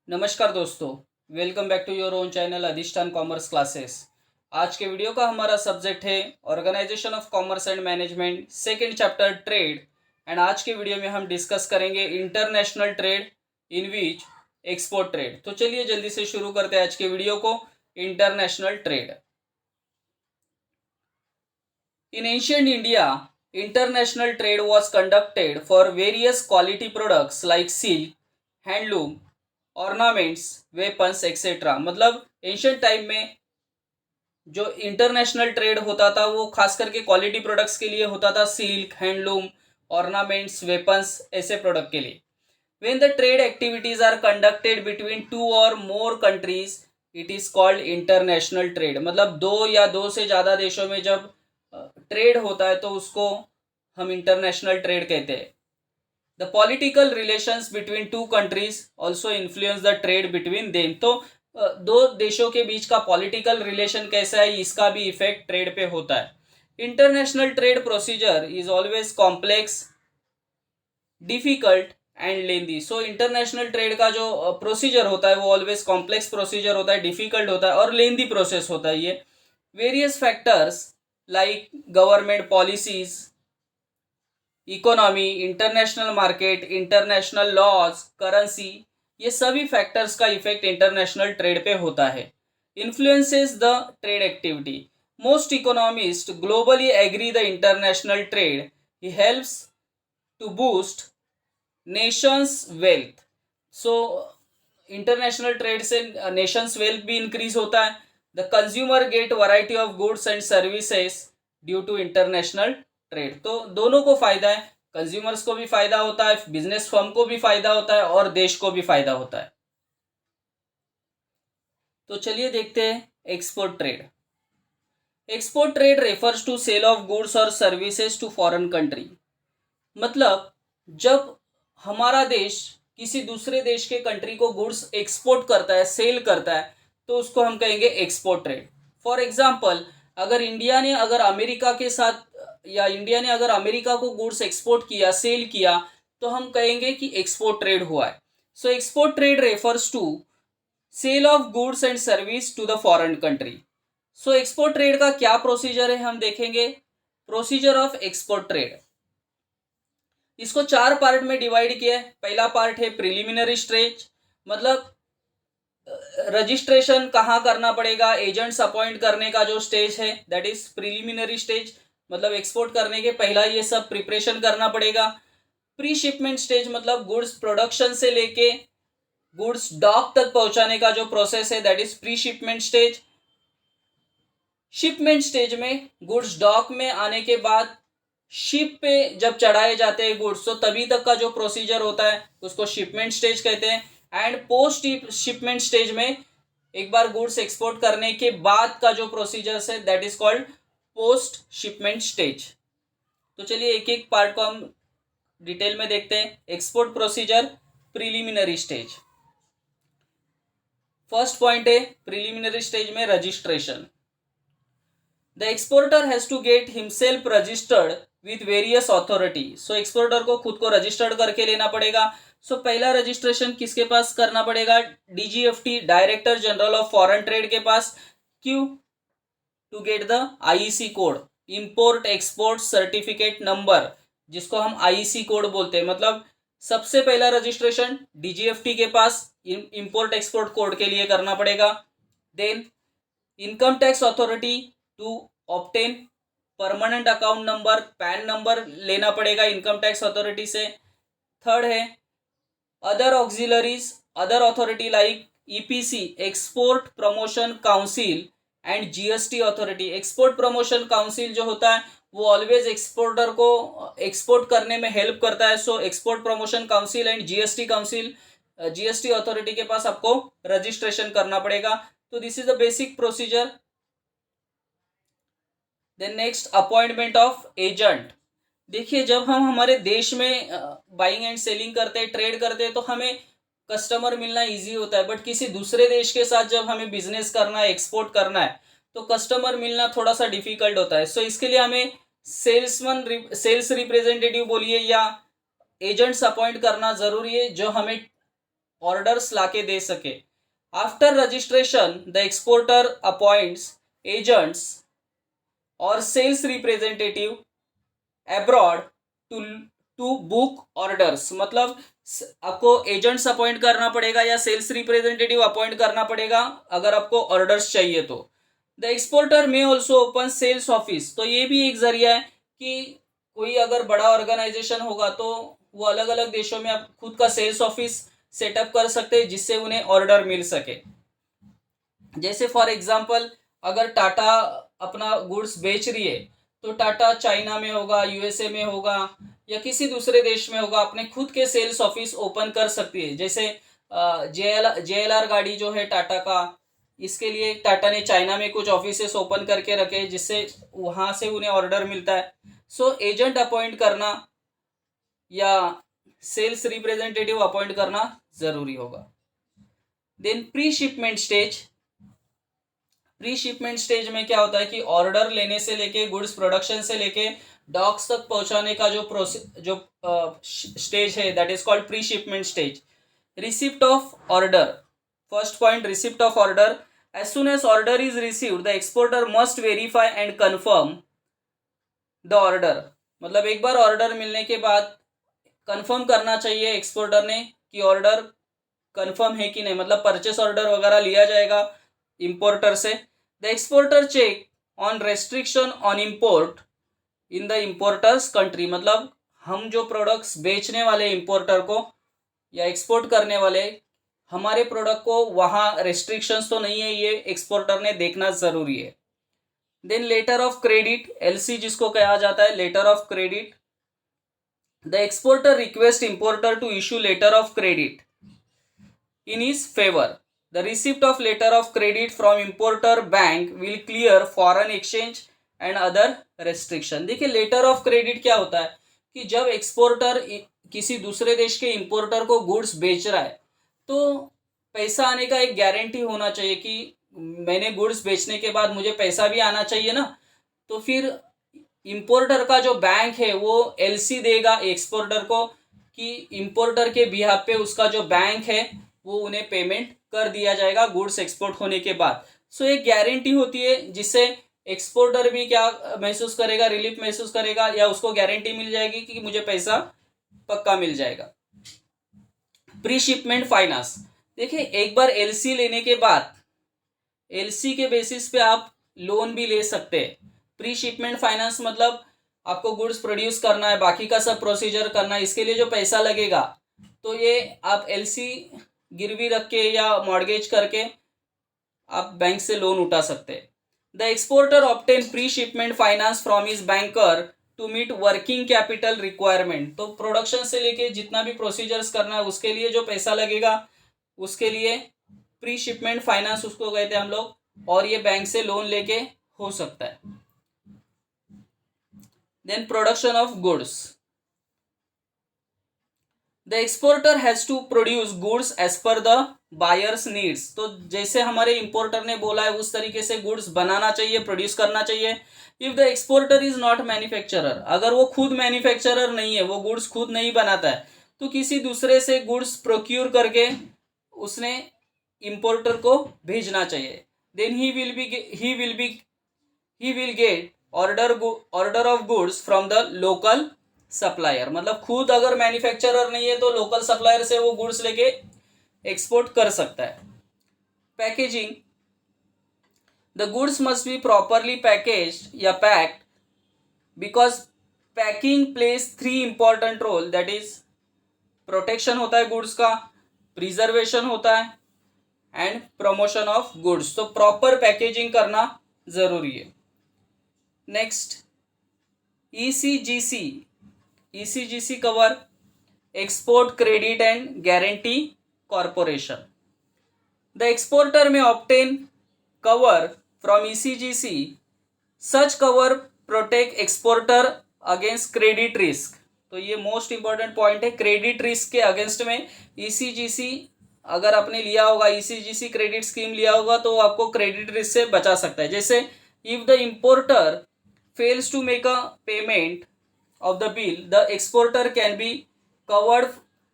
नमस्कार दोस्तों, welcome back to your own channel Adhishthan commerce classes. आज के वीडियो का हमारा सब्जेक्ट है organisation of commerce and management, second chapter trade. And आज के वीडियो में हम डिस्कस करेंगे international trade in which export trade. तो चलिए जल्दी से शुरू करते हैं आज के वीडियो को। International trade in ancient India, international trade was conducted for various quality products like silk, handloom, ornaments, weapons etcetera. मतलब एंशियंट टाइम में जो इंटरनेशनल ट्रेड होता था वो खास करके क्वालिटी प्रोडक्ट्स के लिए होता था, सिल्क, हैंडलूम, ऑर्नामेंट्स, वेपन्स, ऐसे प्रोडक्ट के लिए। When the trade activities are conducted between two और more countries, it is called international trade. मतलब दो या दो से ज़्यादा देशों में जब ट्रेड होता है तो उसको हम इंटरनेशनल ट्रेड कहते हैं। The political relations between two countries also influence the trade between them. तो दो देशों के बीच का पॉलिटिकल रिलेशन कैसा है, इसका भी इफेक्ट ट्रेड पे होता है। International trade procedure is always complex, difficult and lengthy. So international trade का जो प्रोसीजर होता है वो ऑलवेज कॉम्प्लेक्स प्रोसीजर होता है, डिफिकल्ट होता है और लेंदी प्रोसेस होता है। ये various factors like government policies, economy, international market, international laws, currency, ये सभी फैक्टर्स का इफेक्ट इंटरनेशनल ट्रेड पे होता है। Influences the trade activity. Most economist globally agree the international trade ही helps to boost nation's wealth. So international trade से nation's wealth भी increase होता है। The consumer get variety of goods and services due to international trade. तो दोनों को फायदा है, कंज्यूमर्स को भी फायदा होता है, बिजनेस फर्म को भी फायदा होता है और देश को भी फायदा होता है। तो चलिए देखते हैं export trade. Export trade refers to sale of goods और सर्विसेज टू फॉरेन कंट्री। मतलब जब हमारा देश किसी दूसरे देश के कंट्री को गुड्स एक्सपोर्ट करता है, सेल करता है, तो उसको हम कहेंगे एक्सपोर्ट ट्रेड। फॉर एग्जाम्पल, अगर इंडिया ने अमेरिका के साथ या इंडिया ने अगर अमेरिका को गुड्स एक्सपोर्ट किया, सेल किया, तो हम कहेंगे कि एक्सपोर्ट ट्रेड हुआ है। So export trade refers to sale of goods and service to the foreign country. So export trade का क्या प्रोसीजर है हम देखेंगे। प्रोसीजर ऑफ एक्सपोर्ट ट्रेड, इसको चार पार्ट में डिवाइड किया है। पहला पार्ट है प्रिलिमिनरी स्टेज, मतलब रजिस्ट्रेशन कहाँ करना पड़ेगा, एजेंट्स अपॉइंट करने का जो स्टेज है, दैट इज प्रिलिमिनरी स्टेज। मतलब एक्सपोर्ट करने के पहला ये सब प्रिपरेशन करना पड़ेगा। प्री शिपमेंट स्टेज, मतलब गुड्स प्रोडक्शन से लेके गुड्स डॉक तक पहुंचाने का जो प्रोसेस है, that is pre shipment stage. Shipment stage में गुड्स डॉक में आने के बाद शिप पे जब चढ़ाए जाते हैं गुड्स, तो तभी तक का जो प्रोसीजर होता है उसको शिपमेंट स्टेज कहते हैं। एंड पोस्ट शिपमेंट स्टेज में एक बार गुड्स एक्सपोर्ट करने के बाद का जो प्रोसीजर है, that is called post shipment stage. तो चलिए एक एक पार्ट को हम डिटेल में देखते हैं। Export procedure, preliminary stage. First point है प्रिलिमिनरी स्टेज में registration. The exporter has to get himself registered with various authority. So exporter को खुद को रजिस्टर्ड करके लेना पड़ेगा। सो पहला रजिस्ट्रेशन किसके पास करना पड़ेगा, DGFT, director general of foreign trade के पास। क्यों? To get the IEC code, import export certificate number, जिसको हम आईईसी कोड बोलते हैं। मतलब सबसे पहला रजिस्ट्रेशन डीजीएफटी के पास इंपोर्ट एक्सपोर्ट कोड के लिए करना पड़ेगा। Then income tax authority to obtain permanent account number, PAN number लेना पड़ेगा इनकम टैक्स अथॉरिटी से। थर्ड है other auxiliaries, other authority like EPC, export promotion council and GST authority. Export promotion council जो होता है वो ऑलवेज एक्सपोर्टर को export करने में हेल्प करता है। So export promotion council and GST council, GST authority के पास आपको रजिस्ट्रेशन करना पड़ेगा। तो this is the basic procedure. Then next, appointment of agent. देखिए जब हम हमारे देश में बाइंग एंड सेलिंग करते हैं, ट्रेड करते हैं, तो हमें कस्टमर मिलना इजी होता है। बट किसी दूसरे देश के साथ जब हमें बिजनेस करना है, एक्सपोर्ट करना है, तो कस्टमर मिलना थोड़ा सा डिफिकल्ट होता है। सो इसके लिए हमें सेल्स रिप्रेजेंटेटिव बोलिए या एजेंट्स अपॉइंट करना जरूरी है, जो हमें ऑर्डर्स लाके दे सके। After registration the exporter appoints agents और sales representative abroad to to book orders. मतलब आपको एजेंट्स अपॉइंट करना पड़ेगा या सेल्स रिप्रेजेंटेटिव अपॉइंट करना पड़ेगा अगर आपको ऑर्डर्स चाहिए तो। द एक्सपोर्टर में ऑल्सो ओपन सेल्स ऑफिस। तो ये भी एक जरिया है कि कोई अगर बड़ा ऑर्गेनाइजेशन होगा तो वो अलग अलग देशों में आप खुद का सेल्स ऑफिस सेटअप कर सकते हैं जिससे उन्हें ऑर्डर मिल सके। जैसे फॉर एग्जांपल अगर टाटा अपना गुड्स बेच रही है तो टाटा चाइना में होगा, यूएसए में होगा या किसी दूसरे देश में होगा, अपने खुद के सेल्स ऑफिस ओपन कर सकती है। जैसे जेएलआर गाड़ी जो है टाटा का, इसके लिए टाटा ने चाइना में कुछ ऑफिसेस ओपन करके रखे जिससे वहां से उन्हें ऑर्डर मिलता है। सो एजेंट अपॉइंट करना या सेल्स रिप्रेजेंटेटिव अपॉइंट करना जरूरी होगा। Then pre shipment stage. Pre shipment stage में क्या होता है कि ऑर्डर लेने से लेके गुड्स प्रोडक्शन से लेके डॉक्स तक पहुंचाने का जो स्टेज है that is called pre shipment stage. Receipt of order. First point, receipt of order. As soon as order is received the exporter must verify and confirm the order. मतलब एक बार order मिलने के बाद कंफर्म करना चाहिए exporter ने कि order confirm है कि नहीं, मतलब परचेस ऑर्डर वगैरह लिया जाएगा इंपोर्टर से। The exporter check on restriction on import in the importer's country. मतलब हम जो प्रोडक्ट्स बेचने वाले इंपोर्टर को या एक्सपोर्ट करने वाले, हमारे प्रोडक्ट को वहाँ रेस्ट्रिक्शंस तो नहीं है, ये एक्सपोर्टर ने देखना ज़रूरी है। Then letter of credit, LC जिसको कहा जाता है, letter of credit. The exporter request importer to issue letter of credit in his favor. The receipt of letter of credit from importer bank will clear foreign exchange and other restriction. देखिए letter of credit क्या होता है कि जब exporter किसी दूसरे देश के इंपोर्टर को गुड्स बेच रहा है तो पैसा आने का एक गारंटी होना चाहिए कि मैंने गुड्स बेचने के बाद मुझे पैसा भी आना चाहिए ना। तो फिर इंपोर्टर का जो बैंक है वो एलसी देगा एक्सपोर्टर को कि इंपोर्टर के बिहाफ पे उसका जो बैंक है वो उन्हें पेमेंट कर दिया जाएगा गुड्स एक्सपोर्ट होने के बाद। सो एक गारंटी होती है जिससे एक्सपोर्टर भी क्या महसूस करेगा, रिलीफ महसूस करेगा या उसको गारंटी मिल जाएगी कि मुझे पैसा पक्का मिल जाएगा। Pre shipment finance. देखिए एक बार एलसी लेने के बाद एलसी के बेसिस पे आप लोन भी ले सकते हैं। प्री शिपमेंट फाइनेंस मतलब आपको गुड्स प्रोड्यूस करना है, बाकी का सब प्रोसीजर करना है, इसके लिए जो पैसा लगेगा तो ये आप एलसी गिरवी रख के या मॉर्गेज करके आप बैंक से लोन उठा सकते हैं। The exporter obtain pre shipment finance from his banker to meet working capital requirement. तो प्रोडक्शन से लेके जितना भी प्रोसीजर्स करना है उसके लिए जो पैसा लगेगा उसके लिए प्री शिपमेंट फाइनेंस उसको कहते हैं हम लोग, और ये बैंक से लोन लेके हो सकता है। Then production of goods. The exporter has to produce goods as per the buyer's needs. तो जैसे हमारे इंपोर्टर ने बोला है उस तरीके से गुड्स बनाना चाहिए, प्रोड्यूस करना चाहिए। If the exporter is not manufacturer, अगर वो खुद मैन्युफैक्चरर नहीं है, वो गुड्स खुद नहीं बनाता है, तो किसी दूसरे से गुड्स प्रोक्यूर करके उसने इंपोर्टर को भेजना चाहिए। Then he will get order of goods from the local supplier. मतलब खुद अगर मैन्युफैक्चरर नहीं है तो लोकल सप्लायर से वो गुड्स लेके एक्सपोर्ट कर सकता है। Packaging. The goods must be properly packaged या packed because packing place 3 important role, that is protection होता है गुड्स का, प्रिजर्वेशन होता है एंड प्रमोशन ऑफ गुड्स। तो प्रॉपर पैकेजिंग करना जरूरी है। Next ECGC cover, export credit and guarantee corporation. The exporter may obtain cover from ECGC। Such cover protect exporter against credit risk. तो ये मोस्ट इंपॉर्टेंट पॉइंट है, credit risk के against में ECGC अगर आपने लिया होगा, ECGC क्रेडिट स्कीम लिया होगा तो आपको क्रेडिट रिस्क से बचा सकता है। जैसे if the importer fails to make a payment of the bill, the exporter can be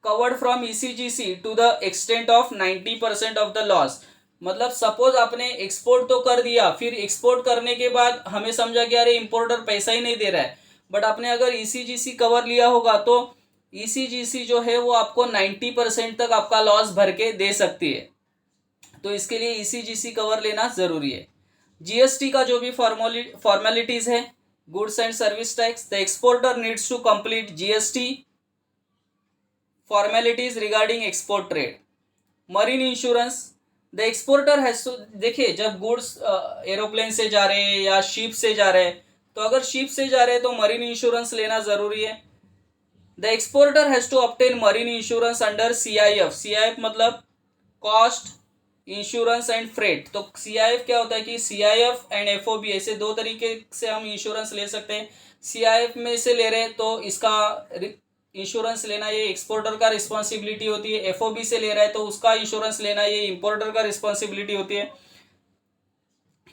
covered from ECGC to the extent of 90% of the loss. मतलब सपोज आपने एक्सपोर्ट तो कर दिया, फिर एक्सपोर्ट करने के बाद हमें समझा कि अरे इंपोर्टर पैसा ही नहीं दे रहा है, बट आपने अगर ईसीजीसी कवर लिया होगा तो ईसीजीसी जो है वो आपको 90% तक आपका लॉस भर के दे सकती है। तो इसके लिए ईसीजीसी कवर लेना जरूरी है। जीएसटी का जो भी फॉर्मेलिटीज है, goods and service tax, the exporter needs to complete GST formalities regarding export trade. Marine insurance, the exporter has to, देखिए जब गुड्स एरोप्लेन से जा रहे हैं या शिप से जा रहे हैं, तो अगर शिप से जा रहे हैं तो मरीन इंश्योरेंस लेना जरूरी है। The exporter has to obtain marine insurance under CIF. CIF मतलब कॉस्ट, इंश्योरेंस एंड फ्रेट। तो सीआईएफ क्या होता है कि सीआईएफ एंड एफओबी ऐसे दो तरीके से हम इंश्योरेंस ले सकते हैं। सीआईएफ में से ले रहे हैं तो इसका इंश्योरेंस लेना ये एक्सपोर्टर का रिस्पॉन्सिबिलिटी होती है। एफओबी से ले रहा है तो उसका इंश्योरेंस लेना ये इंपोर्टर का रिस्पॉन्सिबिलिटी होती है।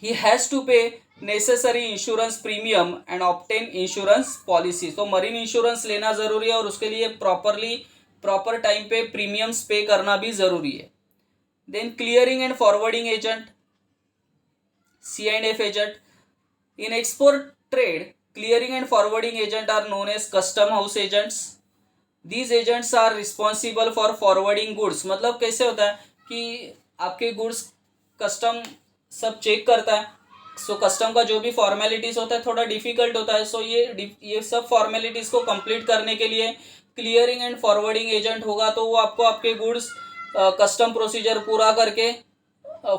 ही हैज टू पे necessary insurance premium and obtain insurance policy. तो मरीन इंश्योरेंस लेना जरूरी है और उसके लिए प्रॉपर टाइम पे प्रीमियम्स पे करना भी जरूरी है। Then clearing and forwarding agent, C&F agent. In export trade, clearing and forwarding agent are known as custom house agents. These agents are responsible for forwarding goods। मतलब कैसे होता है कि आपके गुड्स कस्टम सब चेक करता है, सो कस्टम का जो भी फॉर्मेलिटीज होता है थोड़ा डिफिकल्ट होता है, सो ये सब फॉर्मेलिटीज को कंप्लीट करने के लिए क्लियरिंग एंड फॉरवर्डिंग एजेंट होगा, तो वो आपको आपके गुड्स कस्टम प्रोसीजर पूरा करके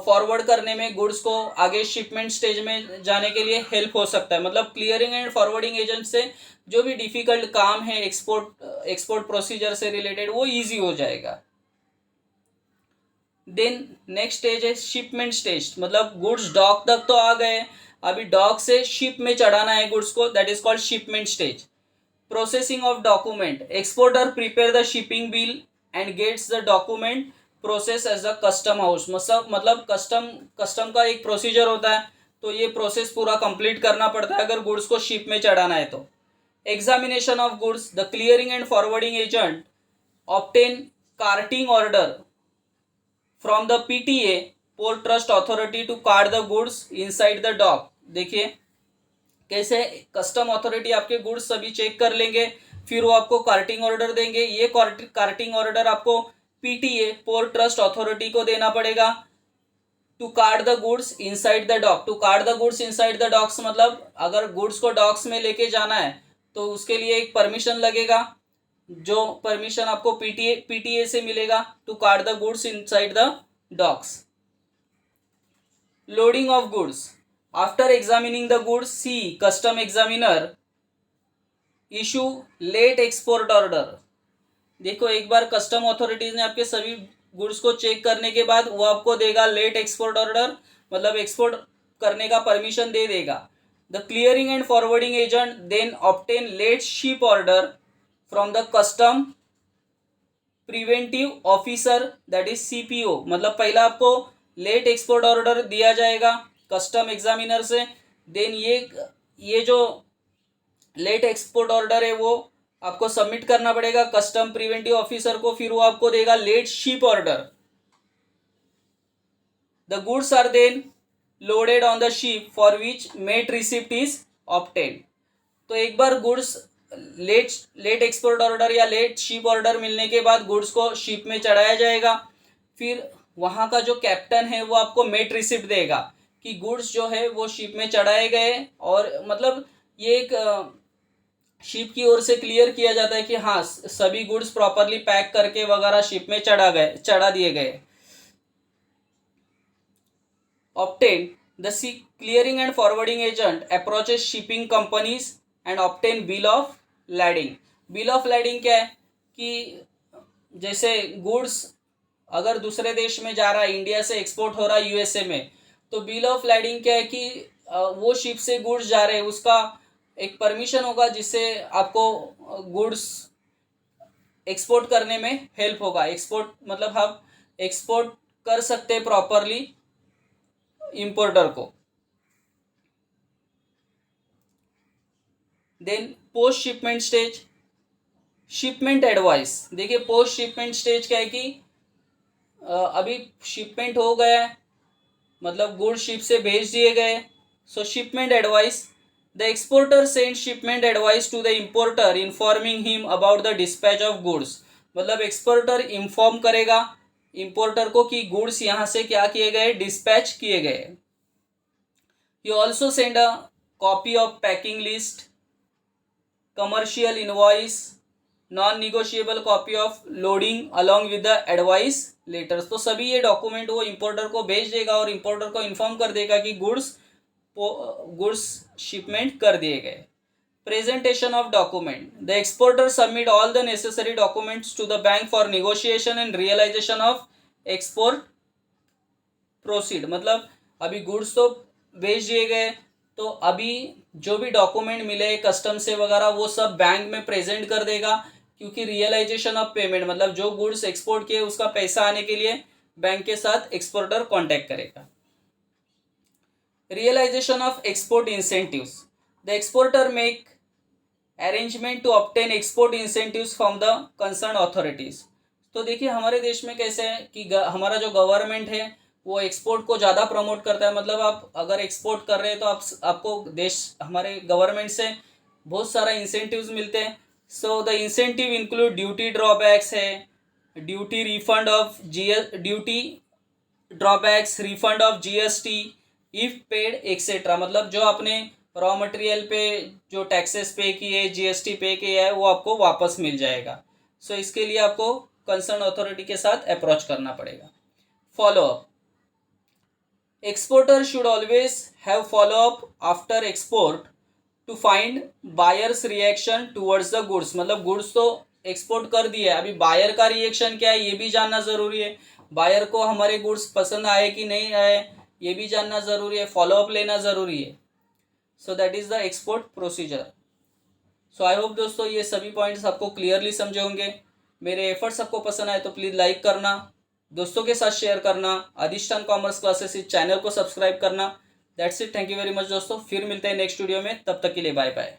फॉरवर्ड करने में, गुड्स को आगे शिपमेंट स्टेज में जाने के लिए हेल्प हो सकता है। मतलब क्लियरिंग एंड फॉरवर्डिंग एजेंट से जो भी डिफिकल्ट काम है एक्सपोर्ट प्रोसीजर से रिलेटेड वो इजी हो जाएगा। देन नेक्स्ट स्टेज है शिपमेंट स्टेज। मतलब गुड्स डॉक तक तो आ गए, अभी डॉक से शिप में चढ़ाना है गुड्स को, that is called shipment stage. Processing of document, exporter prepare the shipping bill and gets the document process as a custom house. मतलब कस्टम का एक प्रोसीजर होता है, तो ये प्रोसेस पूरा कंप्लीट करना पड़ता है अगर गुड्स को शिप में चढ़ाना है तो। Examination of goods, the clearing and forwarding agent obtain carting order from the PTA port trust authority to cart the goods inside the dock. देखिए कैसे कस्टम अथॉरिटी आपके गुड्स सभी चेक कर लेंगे, फिर वो आपको कार्टिंग ऑर्डर देंगे। ये कार्टिंग ऑर्डर आपको पीटीए पोर्ट ट्रस्ट अथॉरिटी को देना पड़ेगा to cart the goods inside the dock. To cart the goods inside the docks मतलब अगर गुड्स को डॉक्स में लेके जाना है तो उसके लिए एक परमिशन लगेगा, जो परमिशन आपको पीटीए से मिलेगा to cart the goods inside the docks. Loading of goods, after examining the goods see custom examiner issue let export order. देखो एक बार कस्टम अथॉरिटीज ने आपके सभी गुड्स को चेक करने के बाद वो आपको देगा लेट एक्सपोर्ट ऑर्डर, मतलब एक्सपोर्ट करने का परमिशन दे देगा। The clearing and forwarding agent then obtain let ship order from the custom preventive officer that is CPO. मतलब पहला आपको लेट एक्सपोर्ट ऑर्डर दिया जाएगा कस्टम एग्जामिनर से, देन ये जो लेट एक्सपोर्ट ऑर्डर है वो आपको सबमिट करना पड़ेगा कस्टम प्रिवेंटिव ऑफिसर को, फिर वो आपको देगा let ship order. The goods are then loaded on the ship for which mate receipt is obtained. तो एक बार गुड्स लेट एक्सपोर्ट ऑर्डर या लेट शिप ऑर्डर मिलने के बाद गुड्स को शिप में चढ़ाया जाएगा, फिर वहाँ का जो कैप्टन है वो आपको मेट रिसिप्ट देगा कि गुड्स जो है वो शिप में चढ़ाए गए, और मतलब ये एक शिप की ओर से क्लियर किया जाता है कि हाँ सभी गुड्स प्रॉपरली पैक करके वगैरह शिप में चढ़ा दिए गए। Obtain, the clearing and forwarding agent approaches shipping companies and obtain bill of lading. Bill of lading क्या है कि जैसे गुड्स अगर दूसरे देश में जा रहा है, इंडिया से एक्सपोर्ट हो रहा है यूएसए में, तो बिल ऑफ लैडिंग क्या है कि वो शिप से गुड्स जा रहे हैं उसका एक परमिशन होगा जिससे आपको गुड्स एक्सपोर्ट करने में हेल्प होगा। एक्सपोर्ट मतलब हम एक्सपोर्ट कर सकते हैं प्रॉपरली इंपोर्टर को। Then post shipment stage, shipment advice, देखिए पोस्ट शिपमेंट स्टेज क्या है कि अभी शिपमेंट हो गया है, मतलब गुड्स शिप से भेज दिए गए. So shipment advice, the exporter send shipment advice to the importer informing him about the dispatch of goods. मतलब एक्सपोर्टर इन्फॉर्म करेगा इम्पोर्टर को कि गुड्स यहाँ से क्या किए गए, डिस्पैच किए गए. You also send a copy of packing list, commercial invoice, non negotiable copy of loading along with the advice letters. तो सभी ये डॉक्यूमेंट वो इम्पोर्टर को भेज देगा और इम्पोर्टर को इन्फॉर्म कर देगा कि गुड्स शिपमेंट कर दिए गए. Presentation of document, the exporter submit all the necessary documents to the bank for negotiation and realisation of export proceed. मतलब अभी गुड्स तो भेज दिए गए, तो अभी जो भी डॉक्यूमेंट मिले कस्टम से वगैरह वो सब बैंक में प्रेजेंट कर देगा, क्योंकि रियलाइजेशन ऑफ पेमेंट मतलब जो गुड्स एक्सपोर्ट किए उसका पैसा आने के लिए बैंक के साथ एक्सपोर्टर कांटेक्ट करेगा. Realisation of export incentives, the exporter make arrangement to obtain export incentives from the concern authorities. तो देखिए हमारे देश में कैसे है कि हमारा जो गवर्नमेंट है वो एक्सपोर्ट को ज़्यादा प्रमोट करता है. मतलब आप अगर एक्सपोर्ट कर रहे हैं तो आपको देश हमारे गवर्नमेंट से बहुत सारा इंसेंटिव्स मिलते हैं. So the incentive include duty drawbacks है, duty refund of duty drawbacks, refund of GST if paid etcetera. मतलब जो आपने रॉ मटेरियल पे जो टैक्सेस पे किए, जीएसटी पे किया है, वो आपको वापस मिल जाएगा. सो इसके लिए आपको कंसर्न अथॉरिटी के साथ अप्रोच करना पड़ेगा. Follow up, exporter should always have follow up after export to find buyer's reaction towards the goods. मतलब गुड्स तो एक्सपोर्ट कर दिए, अभी बायर का रिएक्शन क्या है ये भी जानना ज़रूरी है. बायर को हमारे गुड्स पसंद आए कि नहीं आए ये भी जानना ज़रूरी है, फॉलो अप लेना ज़रूरी है. So that is the export procedure. So I hope दोस्तों ये सभी पॉइंट्स आपको क्लियरली समझे होंगे. मेरे एफर्ट्स आपको पसंद आए तो प्लीज़ लाइक करना, दोस्तों के साथ शेयर करना, अधिष्ठान कॉमर्स क्लासेस इस चैनल को सब्सक्राइब करना. That's it, thank you very much दोस्तों. फिर मिलते हैं नेक्स्ट वीडियो में, तब तक के लिए बाय बाय.